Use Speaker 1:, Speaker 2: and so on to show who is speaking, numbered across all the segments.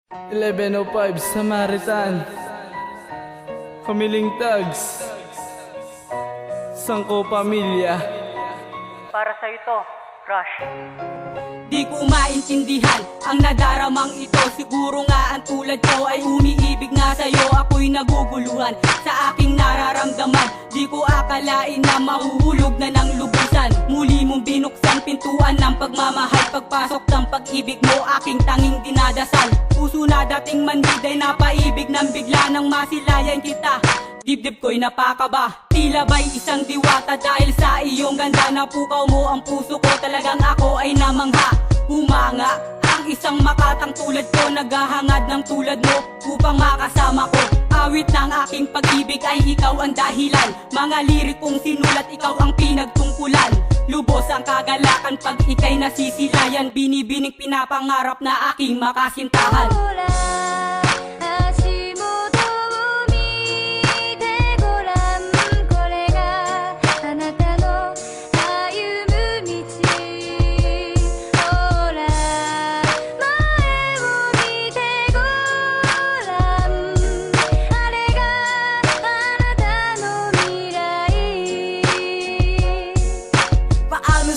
Speaker 1: 11:05 Samaritan, Kamiling Tags, Sangko Pamilya.
Speaker 2: Para sa ito, Rush.
Speaker 3: Di ko maintindihan ang nadaramang ito. Siguro nga ang tulad ko ay umiibig nga sa'yo. Ako'y naguguluhan sa aking nararamdaman. Di ko akalain na mahuhulog na ng lubusan. Muli mong binuksan pintuan ng pagmamahal. Pagpasok ng pag-ibig mo aking tanging dinadasal. Puso na dating mandiday na paibig nang bigla nang masilayan kita. Dibdib ko'y napakaba, tila ba'y isang diwata. Dahil sa iyong ganda na pukaw mo ang puso ko. Talagang ako ay namangha, humanga. Ang isang makatang tulad ko, naghahangad ng tulad mo upang makasama ko. Awit ng aking pag-ibig ay ikaw ang dahilan. Mga lirikong sinulat, ikaw ang pinagtungkulan. Lubos ang kagalakan pag ika'y nasisilayan. Binibining pinapangarap na aking makasintahan.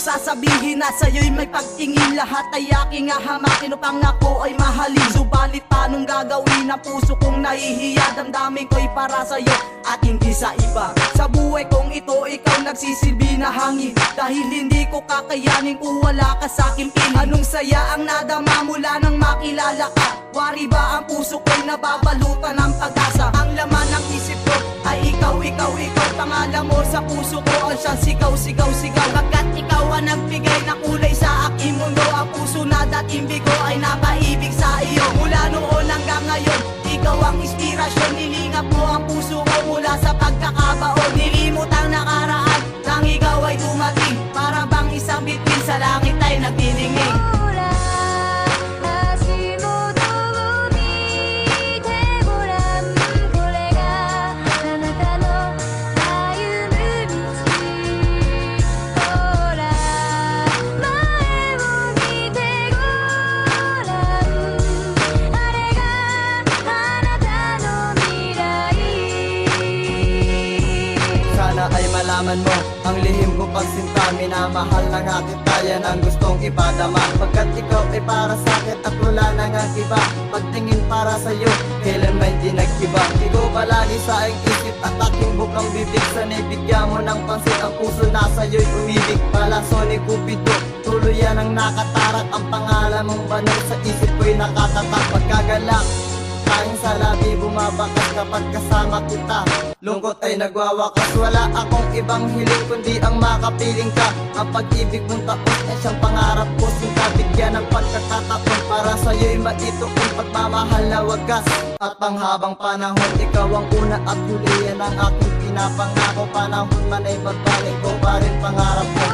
Speaker 4: Sasabihin na sa'yo'y may pagtingin. Lahat ay aking hahamakin upang ako ay mahalin. Subalit paanong gagawin ang puso kong nahihiya? Damdamin ko'y para sa'yo at hindi sa iba. Sa buhay kong ito ikaw nagsisilbi na hangin. Dahil hindi ko kakayanin kung wala ka sa'king piling. Anong saya ang nadama mula nang makilala ka? Wari ba ang puso ko'y nababalutan ng pag-asa? Ang laman ng isip ko ay ikaw, ikaw, ikaw. Pangalan mo sa puso ko ang siyang sigaw, sigaw, sigaw. Pagkat ikaw ang nagbigay ng kulay sa aking mundo. Ang puso na dating bigo ay napaibig sa iyo. Mula noon hanggang ngayon, ikaw ang inspirasyon. Nilingap mo ang puso ko mula sa pagkakabaon. Nilimot ang nakaraan nang ikaw ay dumating. Para bang isang bituin sa langit ay nagdilinging.
Speaker 5: Ay malaman mo ang lihim ko pagsinta. Minamahal na nga kita, yan ang gustong ipadama. Pagkat ikaw ay para sa'kin at wala na nga iba. Pagtingin para sa'yo, kailan may di nag-iba. Ikaw palagi sa aking isip at aking bukang bibig. Sana'y bigyan mo ng pansin, ang puso na sa'yo'y umibig. Palaso ni Cupido, tuluyan ang nakatarak. Ang pangalan mong banal sa isip ko'y nakatatak. Pagkagalak tayong sa labi bumabakas kapag kasama kita. Lungkot ay nagwawakas, wala akong ibang hiling kundi ang makapiling ka. Ang pag-ibig mong tapos ay siyang pangarap ko. Sinta bigyan ng pagkakataon para sa'yo'y maito ang pagmamahal na wagas. At panghabang panahon, ikaw ang una at huli. Yan ang aking pinapangako. Panahon man ay magbalik ko pa rin pangarap ko.